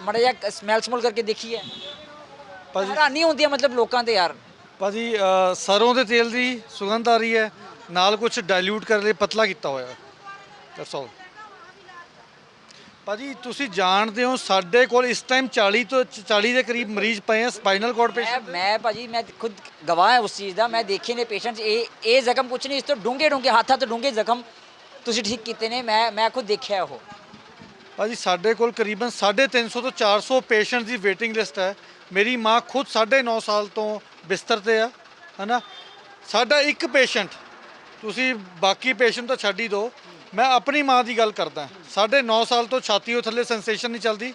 ਮਾੜਾ ਜਿਹਾ ਸਮੈਲ ਕਰਕੇ ਦੇਖੀਏ, ਹੈਰਾਨੀ ਹੁੰਦੀ ਹੈ ਮਤਲਬ ਲੋਕਾਂ ਤੇ ਯਾਰ। ਭਾਜੀ ਸਰੋਂ ਦੇ ਤੇਲ ਦੀ ਸੁਗੰਧ ਆ ਰਹੀ ਹੈ, ਨਾਲ ਕੁਝ ਡਾਇਲੂਟ ਕਰਨ ਲਈ ਪਤਲਾ ਕੀਤਾ ਹੋਇਆ, ਦੈਟਸ ਆਲ। ਭਾਜੀ ਤੁਸੀਂ ਜਾਣਦੇ ਹੋ ਸਾਡੇ ਕੋਲ ਇਸ ਟਾਈਮ 40 ਤੋਂ 40 ਦੇ ਕਰੀਬ ਮਰੀਜ਼ ਪਏ ਆ ਸਪਾਈਨਲ ਕੋਰਡ ਪੇਸ਼ੈਂਟ। ਮੈਂ ਭਾਜੀ ਮੈਂ ਖੁਦ ਗਵਾਹ ਹਾਂ ਉਸ ਚੀਜ਼ ਦਾ, ਮੈਂ ਦੇਖੇ ਨੇ ਪੇਸ਼ੈਂਟਸ, ਇਹ ਜ਼ਖਮ ਕੁਛ ਨਹੀਂ, ਇਸ ਤੋਂ ਡੂੰਘੇ ਹੱਥਾਂ ਤੋਂ ਡੂੰਘੇ ਜ਼ਖਮ ਤੁਸੀਂ ਠੀਕ ਕੀਤੇ ਨੇ? ਮੈਂ ਖੁਦ ਦੇਖਿਆ ਉਹ। ਭਾਜੀ ਸਾਡੇ ਕੋਲ ਕਰੀਬਨ 350 ਤੋਂ 400 ਪੇਸ਼ੈਂਟ ਦੀ ਵੇਟਿੰਗ ਲਿਸਟ ਹੈ। ਮੇਰੀ ਮਾਂ ਖੁਦ 9.5 ਸਾਲ ਤੋਂ ਬਿਸਤਰ ਤੇ ਆ, ਹਨਾ। ਸਾਡਾ ਇੱਕ ਪੇਸ਼ੈਂਟ, ਤੁਸੀਂ ਬਾਕੀ ਪੇਸ਼ੈਂਟ ਤਾਂ ਛੱਡ ਹੀ ਦਿਓ, ਮੈਂ ਆਪਣੀ ਮਾਂ ਦੀ ਗੱਲ ਕਰਦਾ। 9.5 ਸਾਲ ਤੋਂ ਛਾਤੀ ਉਹ ਥੱਲੇ ਸੈਂਸੇਸ਼ਨ ਨਹੀਂ ਚੱਲਦੀ,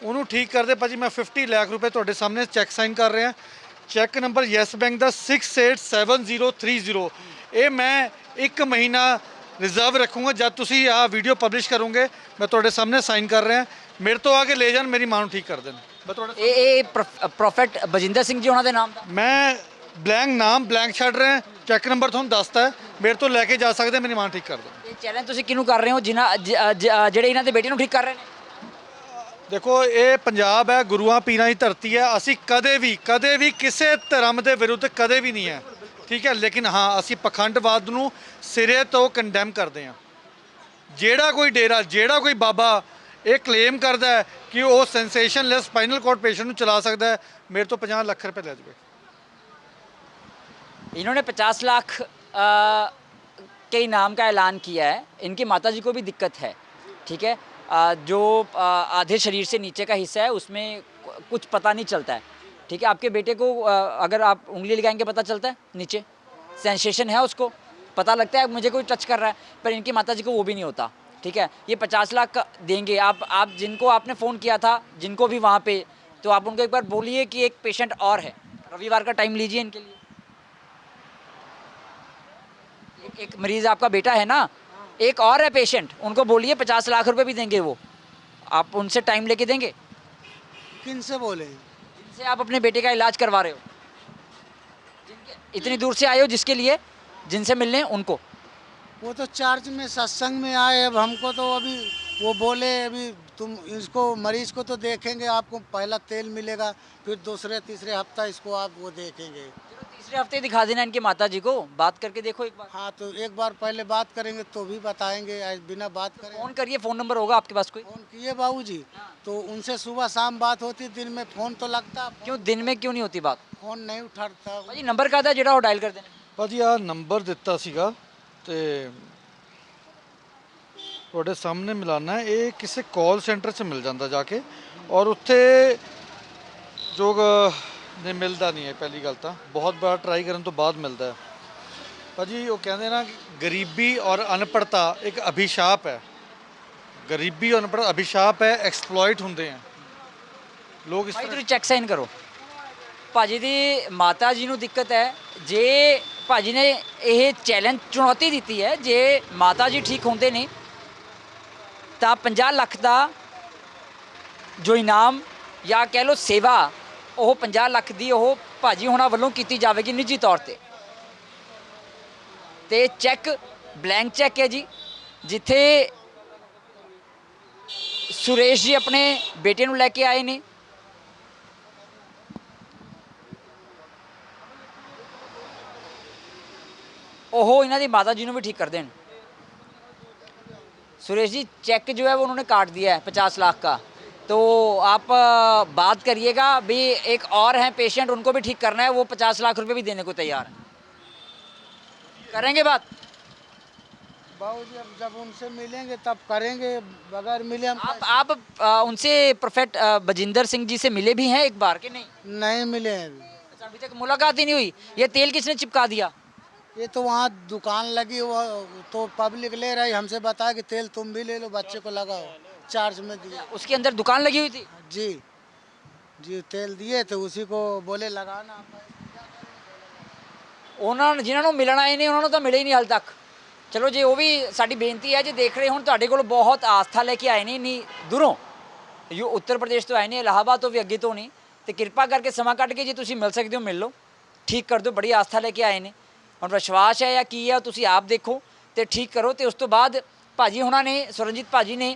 ਉਹਨੂੰ ਠੀਕ ਕਰਦੇ। ਭਾਜੀ ਮੈਂ 50 ਲੱਖ ਰੁਪਏ ਤੁਹਾਡੇ ਸਾਹਮਣੇ ਚੈੱਕ ਸਾਈਨ ਕਰ ਰਿਹਾ। ਚੈੱਕ ਨੰਬਰ ਯੈਸ ਬੈਂਕ ਦਾ 687030। ਇਹ ਮੈਂ 1 ਮਹੀਨਾ ਰਿਜ਼ਰਵ ਰੱਖੂੰਗਾ। ਜਦ ਤੁਸੀਂ ਆਹ ਵੀਡੀਓ ਪਬਲਿਸ਼ ਕਰੋਗੇ ਮੈਂ ਤੁਹਾਡੇ ਸਾਹਮਣੇ ਸਾਈਨ ਕਰ ਰਿਹਾ। ਮੇਰੇ ਤੋਂ ਆ ਕੇ ਲੈ ਜਾਣ, ਮੇਰੀ ਮਾਂ ਨੂੰ ਠੀਕ ਕਰ ਦੇਣ। ਮੈਂ ਤੁਹਾਡੇ ਇਹ ਪ੍ਰੋਫੈਟ ਬਜਿੰਦਰ ਸਿੰਘ ਜੀ ਉਹਨਾਂ ਦੇ ਨਾਮ ਦਾ? ਮੈਂ ਨਾਮ ਬਲੈਂਕ ਛੱਡ ਰਿਹਾ। ਚੈੱਕ ਨੰਬਰ ਤੁਹਾਨੂੰ ਦੱਸਤਾ, ਮੇਰੇ ਤੋਂ ਲੈ ਕੇ ਜਾ ਸਕਦੇ, ਮੇਰੀ ਮਾਂ ਠੀਕ ਕਰ ਦੇਣ। ਇਹ ਚੈਲੰਜ ਤੁਸੀਂ ਕਿਹਨੂੰ ਕਰ ਰਹੇ ਹੋ, ਜਿਹੜੇ ਇਹਨਾਂ ਦੇ ਬੇਟੇ ਨੂੰ ਠੀਕ ਕਰ ਰਹੇ ਨੇ? ਦੇਖੋ ਇਹ ਪੰਜਾਬ ਹੈ, ਗੁਰੂਆਂ ਪੀਰਾਂ ਦੀ ਧਰਤੀ ਹੈ। ਅਸੀਂ ਕਦੇ ਵੀ ਕਿਸੇ ਧਰਮ ਦੇ ਵਿਰੁੱਧ ਕਦੇ ਵੀ ਨਹੀਂ ਹੈ, ਠੀਕ ਹੈ। ਲੇਕਿਨ ਹਾਂ, ਅਸੀਂ ਪਖੰਡਵਾਦ ਨੂੰ ਸਿਰੇ ਤੋਂ ਕੰਡੈਮ ਕਰਦੇ ਹਾਂ। ਜਿਹੜਾ ਕੋਈ ਡੇਰਾ, ਜਿਹੜਾ ਕੋਈ ਬਾਬਾ ਇਹ ਕਲੇਮ ਕਰਦਾ ਹੈ ਕਿ ਉਹ ਸੈਂਸੇਸ਼ਨਲੈਸ ਸਪਾਈਨਲ ਕੋਰਡ ਪੇਸ਼ੈਂਟ ਨੂੰ ਚਲਾ ਸਕਦਾ ਹੈ, ਮੇਰੇ ਤੋਂ 50 ਲੱਖ ਰੁਪਏ ਲੈ ਜਾਵੇ। इन्होंने 50 लाख के इनाम का ऐलान किया है। इनकी माताजी को भी दिक्कत है, ठीक है। जो आधे शरीर से नीचे का हिस्सा है उसमें कुछ पता नहीं चलता है, ठीक है। आपके बेटे को अगर आप उंगली लगाएंगे पता चलता है, नीचे सेंसेशन है, उसको पता लगता है मुझे कोई टच कर रहा है, पर इनकी माताजी को वो भी नहीं होता, ठीक है। ये 50 लाख देंगे। आप जिनको आपने फ़ोन किया था, जिनको भी वहाँ पे, तो आप उनको एक बार बोलिए कि एक पेशेंट और है, रविवार का टाइम लीजिए इनके लिए। एक मरीज़ आपका बेटा है ना, एक और है पेशेंट, उनको बोलिए 50 लाख रुपए भी देंगे वो। आप उनसे टाइम लेके देंगे? किन से बोले? जिनसे आप अपने बेटे का इलाज करवा रहे हो, इतनी दूर से आए हो जिसके लिए, जिनसे मिलने उनको। वो तो चर्च में सत्संग में आए। अब हमको तो अभी वो बोले अभी तुम इसको मरीज को तो देखेंगे, आपको पहला तेल मिलेगा, फिर दूसरे तीसरे हफ्ता इसको आप वो देखेंगे। चलो तीसरे हफ्ते दिखा देना इनके माताजी को, बात करके देखो एक बार। हाँ तो एक बार पहले बात करेंगे तो भी बताएंगे, आज बिना बात करें। फ़ोन करिए, फ़ोन नंबर होगा आपके पास कोई? फ़ोन किए बाबूजी, तो उनसे सुबह शाम बात होती, दिन में फ़ोन तो लगता। क्यों दिन में क्यों नहीं होती बात? फ़ोन नहीं उठाता। भाजी नंबर का था ਜਿਹੜਾ ਉਹ ਡਾਇਲ ਕਰ ਦੇਣਾ। ਭਾਜੀ ਆਹ ਨੰਬਰ ਦਿੱਤਾ ਸੀਗਾ ਤੇ ਤੁਹਾਡੇ ਸਾਹਮਣੇ ਮਿਲਾਨਾ ਹੈ। ਇਹ ਕਿਸੇ ਕਾਲ ਸੈਂਟਰ 'ਚ ਮਿਲ ਜਾਂਦਾ ਜਾ ਕੇ, ਔਰ ਉੱਥੇ ਜੋ ਨੇ ਮਿਲਦਾ ਨਹੀਂ ਹੈ। ਪਹਿਲੀ ਗੱਲ ਤਾਂ ਬਹੁਤ ਵਾਰ ਟਰਾਈ ਕਰਨ ਤੋਂ ਬਾਅਦ ਮਿਲਦਾ ਹੈ। ਭਾਜੀ ਉਹ ਕਹਿੰਦੇ ਨਾ ਕਿ ਗਰੀਬੀ ਔਰ ਅਨਪੜ੍ਹਤਾ ਇੱਕ ਅਭਿਸ਼ਾਪ ਹੈ। ਗਰੀਬੀ ਔਰ ਅਨਪੜ੍ਹਤਾ ਅਭਿਸ਼ਾਪ ਹੈ, ਐਕਸਪਲੋਇਟ ਹੁੰਦੇ ਆ ਲੋਕ ਇਸ ਭਾਈ ਤਰ੍ਹਾਂ। ਤੁਸੀਂ ਚੈੱਕ ਸਾਈਨ ਕਰੋ। ਭਾਜੀ ਦੀ ਮਾਤਾ ਜੀ ਨੂੰ ਦਿੱਕਤ ਹੈ। ਜੇ ਭਾਜੀ ਨੇ ਇਹ ਚੈਲੰਜ ਚੁਣੌਤੀ ਦਿੱਤੀ ਹੈ, ਜੇ ਮਾਤਾ ਜੀ ਠੀਕ ਹੁੰਦੇ ਨੇ ਤਾਂ 50 ਲੱਖ ਦਾ ਜੋ ਇਨਾਮ ਜਾਂ ਕਹਿ ਲਓ ਸੇਵਾ, ਉਹ 50 ਲੱਖ ਦੀ ਉਹ ਭਾਜੀ ਹੋਣਾ ਵੱਲੋਂ ਕੀਤੀ ਜਾਵੇਗੀ ਨਿੱਜੀ ਤੌਰ ਤੇ ਚੈੱਕ ਬਲੈਂਕ ਚੈੱਕ ਹੈ ਜੀ, ਜਿੱਥੇ ਸੁਰੇਸ਼ ਜੀ ਆਪਣੇ ਬੇਟੇ ਨੂੰ ਲੈ ਕੇ ਆਏ ਨੇ। ਉਹ ਇਹਨਾਂ ਦੀ ਮਾता जी ਨੂੰ भी ठीक कर दें। सुरेश जी चेक जो है वो उन्होंने काट दिया है 50 लाख का, तो आप बात करिएगा भी। एक और हैं पेशेंट, उनको भी ठीक करना है, वो 50 लाख रुपए भी देने को तैयार हैं। करेंगे बात? बाबूजी अब जब उनसे मिलेंगे तब करेंगे, बगैर मिले हम आप उनसे प्रोफेट बजिंदर सिंह जी से मिले भी हैं एक बार कि नहीं? नहीं मिले हैं अभी। अच्छा, अभी तक मुलाकात ही नहीं हुई। ये तेल किसने चिपका दिया? ये तो वहाँ दुकान लगी, वो तो पब्लिक ले रही, हमसे बताया कि तेल तुम भी ले लो, बच्चे को लगाओ, चार्ज में दिया। उसके अंदर दुकान लगी हुई थी? जी जी तेल दिए तो उसी को बोले लगाना। ਉਹਨਾਂ ਜਿਨ੍ਹਾਂ ਨੂੰ ਮਿਲਣ ਆਏ ਨੇ ਉਹਨਾਂ ਨੂੰ ਤਾਂ ਮਿਲੇ ਹੀ ਨਹੀਂ ਹਾਲ ਤੱਕ। ਚਲੋ ਜੇ ਉਹ ਵੀ ਸਾਡੀ ਬੇਨਤੀ ਹੈ, ਜੇ ਦੇਖ ਰਹੇ ਹੁਣ ਤੁਹਾਡੇ ਕੋਲ ਬਹੁਤ ਆਸਥਾ ਲੈ ਕੇ ਆਏ ਨੇ ਇੰਨੀ ਦੂਰੋਂ, ਯੋ ਉੱਤਰ ਪ੍ਰਦੇਸ਼ ਤੋਂ ਆਏ ਨੇ, ਇਲਾਹਾਬਾਦ ਤੋਂ ਵੀ ਅੱਗੇ ਤੋਂ ਨਹੀਂ, ਤੇ ਕਿਰਪਾ ਕਰਕੇ ਸਮਾਂ ਕੱਢ ਕੇ ਜੇ ਤੁਸੀਂ ਮਿਲ ਸਕਦੇ ਹੋ ਮਿਲ ਲਓ, ਠੀਕ ਕਰ ਦਿਓ। ਬੜੀ ਆਸਥਾ ਲੈ ਕੇ ਆਏ ਨੇ, ਹੁਣ ਵਿਸ਼ਵਾਸ ਹੈ ਜਾਂ ਕੀ ਹੈ ਤੁਸੀਂ ਆਪ ਦੇਖੋ ਤੇ ਠੀਕ ਕਰੋ। ਤੇ ਉਸ ਤੋਂ ਬਾਅਦ ਭਾਜੀ ਉਹਨਾਂ ਨੇ, ਸੁਰਨਜੀਤ ਭਾਜੀ ਨੇ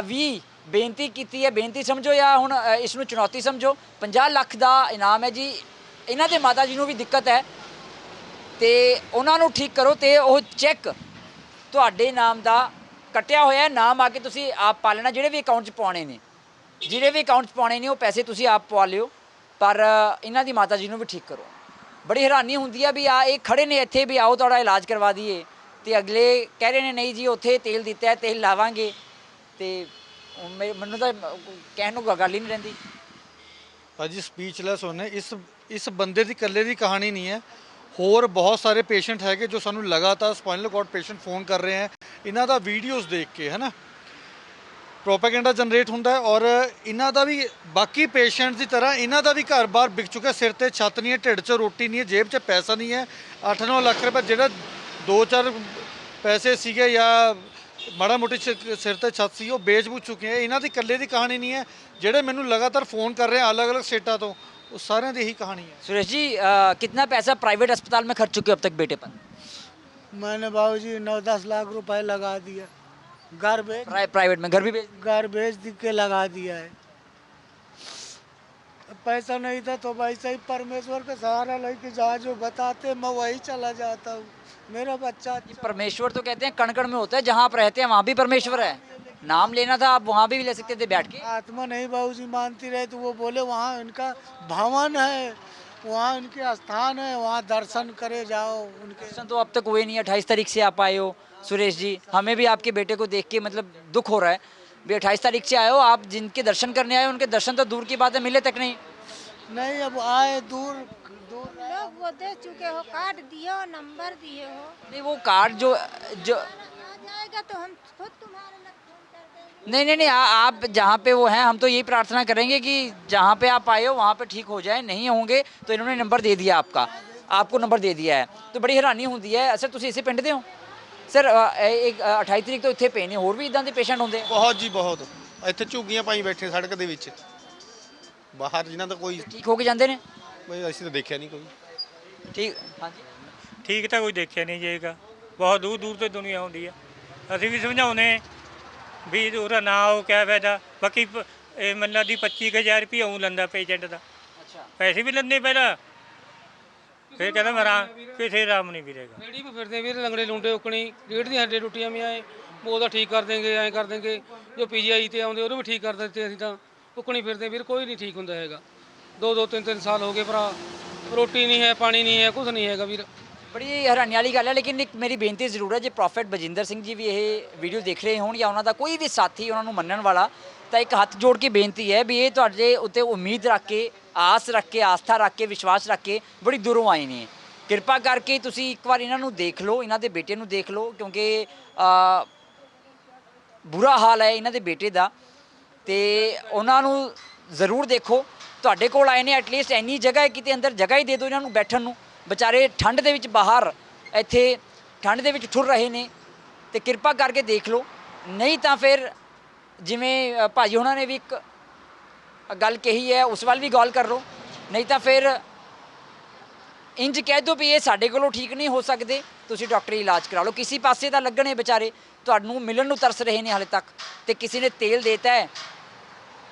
ਵੀ ਬੇਨਤੀ ਕੀਤੀ ਹੈ। ਬੇਨਤੀ ਸਮਝੋ ਜਾਂ ਹੁਣ ਇਸ ਨੂੰ ਚੁਣੌਤੀ ਸਮਝੋ। 50 ਲੱਖ ਦਾ ਇਨਾਮ ਹੈ ਜੀ। ਇਹਨਾਂ ਦੇ ਮਾਤਾ ਜੀ ਨੂੰ ਵੀ ਦਿੱਕਤ ਹੈ ਤੇ ਉਹਨਾਂ ਨੂੰ ਠੀਕ ਕਰੋ। ਤੇ ਉਹ ਚੈੱਕ ਤੁਹਾਡੇ ਨਾਮ ਦਾ ਕੱਟਿਆ ਹੋਇਆ ਨਾਮ ਆ ਕੇ ਤੁਸੀਂ ਆਪ ਪਾ ਲੈਣਾ। ਜਿਹੜੇ ਵੀ ਅਕਾਊਂਟ 'ਚ ਪਾਉਣੇ ਨੇ, ਜਿਹੜੇ ਵੀ ਅਕਾਊਂਟ 'ਚ ਪਾਉਣੇ ਨੇ ਉਹ ਪੈਸੇ ਤੁਸੀਂ ਆਪ ਪਵਾ ਲਿਓ, ਪਰ ਇਹਨਾਂ ਦੀ ਮਾਤਾ ਜੀ ਨੂੰ ਵੀ ਠੀਕ ਕਰੋ। ਬੜੀ ਹੈਰਾਨੀ ਹੁੰਦੀ ਆ ਵੀ ਇਹ ਖੜੇ ਨੇ ਇੱਥੇ ਵੀ ਆਓ ਤੁਹਾਡਾ ਇਲਾਜ ਕਰਵਾ ਦਈਏ, ਤੇ ਅਗਲੇ ਕਹਿ ਰਹੇ ਨੇ ਨਹੀਂ ਜੀ ਉੱਥੇ ਤੇਲ ਦਿੱਤਾ ਹੈ, ਤੇਲ ਲਾਵਾਂਗੇ, ਤੇ ਮੈਨੂੰ ਤਾਂ ਕਹਿਣ ਨੂੰ ਗੱਲ ਹੀ ਨਹੀਂ ਰਹਿੰਦੀ। ਭਾਜੀ ਸਪੀਚਲੈਸ ਹੋਣੇ। ਇਸ ਬੰਦੇ ਦੀ ਇਕੱਲੇ ਦੀ ਕਹਾਣੀ ਨਹੀਂ ਹੈ, ਹੋਰ ਬਹੁਤ ਸਾਰੇ ਪੇਸ਼ੈਂਟ ਹੈਗੇ ਜੋ ਸਾਨੂੰ ਲਗਾਤਾਰ ਸਪਾਈਨਲ ਕਾਰਡ ਪੇਸ਼ੈਂਟ ਫੋਨ ਕਰ ਰਹੇ ਹੈ ਇਹਨਾਂ ਦਾ ਵੀਡੀਓਜ਼ ਦੇਖ ਕੇ, ਹੈ ਨਾ, ਪ੍ਰੋਪੇਗੈਂਡਾ ਜਨਰੇਟ ਹੁੰਦਾ ਹੈ। ਔਰ ਇਹਨਾਂ ਦਾ ਵੀ ਬਾਕੀ ਪੇਸ਼ੈਂਟਸ ਦੀ ਤਰ੍ਹਾਂ ਇਹਨਾਂ ਦਾ ਵੀ ਘਰ-ਬਾਰ ਵਿਕ ਚੁੱਕਾ, ਸਿਰ ਤੇ ਛੱਤ ਨਹੀਂ ਹੈ, ਢਿੱਡ 'ਚ ਰੋਟੀ ਨਹੀਂ ਹੈ, ਜੇਬ 'ਚ ਪੈਸਾ ਨਹੀਂ ਹੈ। 8-9 ਲੱਖ ਰੁਪਏ ਜਿਹੜਾ 2-4 ਪੈਸੇ ਸੀਗੇ ਜਾਂ ਮਾੜਾ ਮੋਟੀ ਸਿਰ ਤੇ ਛੱਤ ਸੀ ਉਹ ਵੇਚ ਬੁੱਝ ਚੁੱਕੇ ਹੈ। ਇਹਨਾਂ ਦੀ ਇਕੱਲੇ ਦੀ ਕਹਾਣੀ ਨਹੀਂ ਹੈ, ਜਿਹੜੇ ਮੈਨੂੰ ਲਗਾਤਾਰ ਫੋਨ ਕਰ ਰਹੇ ਅਲੱਗ-ਅਲੱਗ ਸਟੇਟਾਂ ਤੋਂ, ਉਹ ਸਾਰਿਆਂ ਦੀ ਇਹੀ ਕਹਾਣੀ है। सुरेश जी कितना पैसा प्राइवेट अस्पताल में खर्च चुके हो अब तक बेटे पर? मैंने बाबूजी 9-10 लाख रुपए लगा दिया, घर बेच प्राइवेट में घर भी के लगा दिया है। पैसा नहीं था तो वैसे ही परमेश्वर का सहारा लेके जहाँ जो बताते मैं वही चला जाता हूँ। मेरा बच्चा ये परमेश्वर तो कहते हैं कण कण में होता है, जहाँ आप रहते हैं वहाँ भी परमेश्वर है। नाम लेना था, आप वहाँ भी ले सकते थे बैठ के। आत्मा नहीं बाबूजी मानती रहे तो वो बोले वहाँ इनका भवन है, वहाँ उनके स्थान है, वहाँ दर्शन करे जाओ उनके। दर्शन तो अब तक हुए नहीं। 28 तारीख से आप आए हो सुरेश जी, हमें भी आपके बेटे को देख के मतलब दुख हो रहा है भी 28 तारीख से आए हो आप, जिनके दर्शन करने आए हो उनके दर्शन तो दूर की बात है, मिले तक नहीं। नहीं अब आए दूर लोग वो दे चुके हो, कार्ड दिए हो, नंबर दिए हो, नहीं वो कार्ड जो आ जाएगा तो हम खुद तुम्हारे लग फोन कर देंगे। नहीं, आप जहाँ पे वो हैं हम तो यही प्रार्थना करेंगे कि जहाँ पे आप आए हो वहाँ पे ठीक हो जाए, नहीं होंगे तो इन्होंने नंबर दे दिया आपको नंबर दे दिया है, तो बड़ी हैरानी होती है। सर ਤੁਸੀਂ ਇਸੇ ਪਿੰਡ ਦੇ ਹੋ? ਸਰ ਇੱਕ 28 ਤਰੀਕ ਤੋਂ ਇੱਥੇ ਪਏ ਨੇ, ਹੋਰ ਵੀ ਇਦਾਂ ਦੇ ਪੇਸ਼ੈਂਟ ਹੁੰਦੇ ਆ? ਬਹੁਤ ਜੀ ਬਹੁਤ, ਇੱਥੇ ਝੁੱਗੀਆਂ ਪਾਈ ਬੈਠੇ ਸੜਕ ਦੇ ਵਿੱਚ ਬਾਹਰ, ਜਿਨ੍ਹਾਂ ਦਾ ਕੋਈ ਠੀਕ ਹੋ ਕੇ ਜਾਂਦੇ ਨੇ? ਬਈ ਅਸੀਂ ਤਾਂ ਦੇਖਿਆ ਨਹੀਂ ਕੋਈ। ਠੀਕ, ਹਾਂਜੀ ਠੀਕ ਤਾਂ ਕੋਈ ਦੇਖਿਆ ਨਹੀਂ ਜਾਏਗਾ, ਬਹੁਤ ਦੂਰ ਦੂਰ ਤੋਂ ਦੁਨੀਆ ਆਉਂਦੀ ਆ। ਅਸੀਂ ਵੀ ਸਮਝਾਉਂਦੇ ਵੀ ਉਹਦਾ ਨਾ ਉਹ ਕਿਆ ਫਾਇਦਾ। ਬਾਕੀ ਇਹ ਮੈਨੂੰ ਲੱਗਦੀ 25,000 ਰੁਪਏ ਆਉਂ ਲੈਂਦਾ ਪੇਸ਼ੈਂਟ ਦਾ, ਅੱਛਾ ਪੈਸੇ ਵੀ ਲੈਂਦੇ ਪਹਿਲਾਂ, ਫਿਰ ਕਹਿੰਦਾ ਮੇਰਾ ਕਿਸੇ ਆਰਾਮ ਨਹੀਂ ਵੀਰੇਗਾ। ਰੇੜੀ 'ਤੇ ਫਿਰਦੇ ਵੀਰ ਲੰਗੜੇ ਲੁੰਡੇ ਉਕਣੀ, ਰੀੜ ਦੀਆਂ ਹੱਡੀਆਂ ਟੁੱਟੀਆਂ ਵੀ ਆਏ ਉਹਦਾ ਠੀਕ ਕਰ ਦੇਂਗੇ, ਐਂ ਕਰ ਦੇਂਗੇ। ਜੋ PGI ਤੇ ਆਉਂਦੇ ਉਹਨੂੰ ਵੀ ਠੀਕ ਕਰ ਦਿੱਤੇ ਅਸੀਂ ਤਾਂ। ਉਕਣੀ ਫਿਰਦੇ ਵੀਰ, ਕੋਈ ਨਹੀਂ ਠੀਕ ਹੁੰਦਾ ਹੈਗਾ। 2-2 3-3 ਸਾਲ ਹੋ ਗਏ ਭਰਾ, ਰੋਟੀ ਨਹੀਂ ਹੈ, ਪਾਣੀ ਨਹੀਂ ਹੈ, ਕੁਝ ਨਹੀਂ ਹੈਗਾ ਵੀਰ। ਬੜੀ ਹੈਰਾਨੀ ਵਾਲੀ ਗੱਲ ਹੈ। ਲੇਕਿਨ ਇੱਕ ਮੇਰੀ ਬੇਨਤੀ ਜ਼ਰੂਰ ਹੈ, ਜੇ ਪ੍ਰੋਫੈਟ ਬਜਿੰਦਰ ਸਿੰਘ ਜੀ ਵੀ ਇਹ ਵੀਡੀਓ ਦੇਖ ਰਹੇ ਹੋਣ ਜਾਂ ਉਹਨਾਂ ਦਾ ਕੋਈ ਵੀ ਸਾਥੀ ਉਹਨਾਂ ਨੂੰ ਮੰਨਣ ਵਾਲਾ, ਤਾਂ ਇੱਕ ਹੱਥ ਜੋੜ ਕੇ ਬੇਨਤੀ ਹੈ ਵੀ ਇਹ ਤੁਹਾਡੇ ਉੱਤੇ ਉਮੀਦ ਰੱਖ ਕੇ, ਆਸ ਰੱਖ ਕੇ, ਆਸਥਾ ਰੱਖ ਕੇ, ਵਿਸ਼ਵਾਸ ਰੱਖ ਕੇ ਬੜੀ ਦੂਰੋਂ ਆਏ ਨੇ। ਕਿਰਪਾ ਕਰਕੇ ਤੁਸੀਂ ਇੱਕ ਵਾਰ ਇਹਨਾਂ ਨੂੰ ਦੇਖ ਲਓ, ਇਹਨਾਂ ਦੇ ਬੇਟੇ ਨੂੰ ਦੇਖ ਲਓ, ਕਿਉਂਕਿ ਬੁਰਾ ਹਾਲ ਹੈ ਇਹਨਾਂ ਦੇ ਬੇਟੇ ਦਾ, ਤੇ ਉਹਨਾਂ ਨੂੰ ਜ਼ਰੂਰ ਦੇਖੋ। ਤੁਹਾਡੇ ਕੋਲ ਆਏ ਨੇ, ਐਟਲੀਸਟ ਇੰਨੀ ਜਗ੍ਹਾ ਹੈ, ਕਿਤੇ ਅੰਦਰ ਜਗ੍ਹਾ ਹੀ ਦੇ ਦਿਓ ਇਹਨਾਂ ਨੂੰ ਬੈਠਣ ਨੂੰ। ਵਿਚਾਰੇ ਠੰਡ ਦੇ ਵਿੱਚ ਬਾਹਰ ਇੱਥੇ ਠੰਡ ਦੇ ਵਿੱਚ ਠੁਰ ਰਹੇ ਨੇ, ਤੇ ਕਿਰਪਾ ਕਰਕੇ ਦੇਖ ਲਓ। ਨਹੀਂ ਤਾਂ ਫਿਰ ਜਿਵੇਂ ਭਾਜੀ ਉਹਨਾਂ ਨੇ ਵੀ ਇੱਕ ਗੱਲ ਕਹੀ ਹੈ, ਉਸ ਵੱਲ ਵੀ ਗੌਰ ਕਰ ਲਓ। ਨਹੀਂ ਤਾਂ ਫਿਰ ਇੰਜ ਕਹਿ ਦਿਓ ਵੀ ਇਹ ਸਾਡੇ ਕੋਲੋਂ ਠੀਕ ਨਹੀਂ ਹੋ ਸਕਦੇ, ਤੁਸੀਂ ਡਾਕਟਰੀ ਇਲਾਜ ਕਰਾ ਲਓ। ਕਿਸੇ ਪਾਸੇ ਤਾਂ ਲੱਗਣੇ ਵਿਚਾਰੇ, ਤੁਹਾਨੂੰ ਮਿਲਣ ਨੂੰ ਤਰਸ ਰਹੇ ਨੇ ਹਾਲੇ ਤੱਕ, ਤੇ ਕਿਸੇ ਨੇ ਤੇਲ ਦੇਤਾ ਹੈ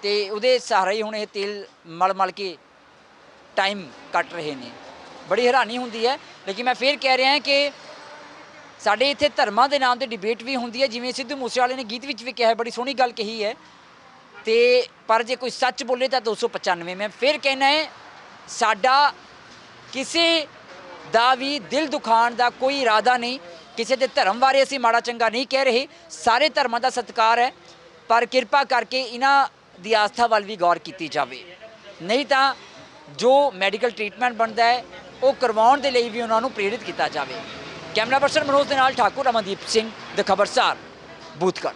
ਤੇ ਉਹਦੇ ਸਹਾਰਾ ਹੀ ਹੁਣ ਇਹ ਤੇਲ ਮਲ ਮਲ ਕੇ ਟਾਈਮ ਕੱਟ ਰਹੇ ਨੇ। ਬੜੀ ਹੈਰਾਨੀ ਹੁੰਦੀ ਹੈ। ਲੇਕਿਨ ਮੈਂ ਫਿਰ ਕਹਿ ਰਿਹਾ ਕਿ ਸਾਡੇ ਇੱਥੇ ਧਰਮਾਂ ਦੇ ਨਾਮ 'ਤੇ ਡਿਬੇਟ ਵੀ ਹੁੰਦੀ ਹੈ, ਜਿਵੇਂ ਸਿੱਧੂ ਮੂਸੇਵਾਲੇ ਨੇ ਗੀਤ ਵਿੱਚ ਵੀ ਕਿਹਾ, ਬੜੀ ਸੋਹਣੀ ਗੱਲ ਕਹੀ ਹੈ। ਤੇ ਪਰ ਜੇ ਕੋਈ ਸੱਚ ਬੋਲੇ ਤਾਂ 295। ਮੈਂ ਫਿਰ ਕਹਿਣਾ ਹੈ, ਸਾਡਾ ਕਿਸੇ ਦਾ ਵੀ ਦਿਲ ਦੁਖਾਉਣ ਦਾ ਕੋਈ ਇਰਾਦਾ ਨਹੀਂ, ਕਿਸੇ ਦੇ ਧਰਮ ਬਾਰੇ ਅਸੀਂ ਮਾੜਾ ਚੰਗਾ ਨਹੀਂ ਕਹਿ ਰਹੇ, ਸਾਰੇ ਧਰਮਾਂ ਦਾ ਸਤਿਕਾਰ ਹੈ, ਪਰ ਕਿਰਪਾ ਕਰਕੇ ਇਹਨਾਂ ਦੀ ਆਸਥਾ ਵੱਲ ਵੀ ਗੌਰ ਕੀਤੀ ਜਾਵੇ। ਨਹੀਂ ਤਾਂ ਜੋ ਮੈਡੀਕਲ ਟ੍ਰੀਟਮੈਂਟ ਬਣਦਾ ਹੈ ਉਹ ਕਰਵਾਉਣ ਦੇ ਲਈ ਵੀ ਉਹਨਾਂ ਨੂੰ ਪ੍ਰੇਰਿਤ ਕੀਤਾ ਜਾਵੇ। ਕੈਮਰਾ ਪਰਸਨ ਮਨੋਜ ਦੇ ਨਾਲ ਠਾਕੁਰ, ਅਮਨਦੀਪ ਸਿੰਘ, ਦ ਖਬਰਸਾਰ, ਬੂਥਗੜ੍ਹ।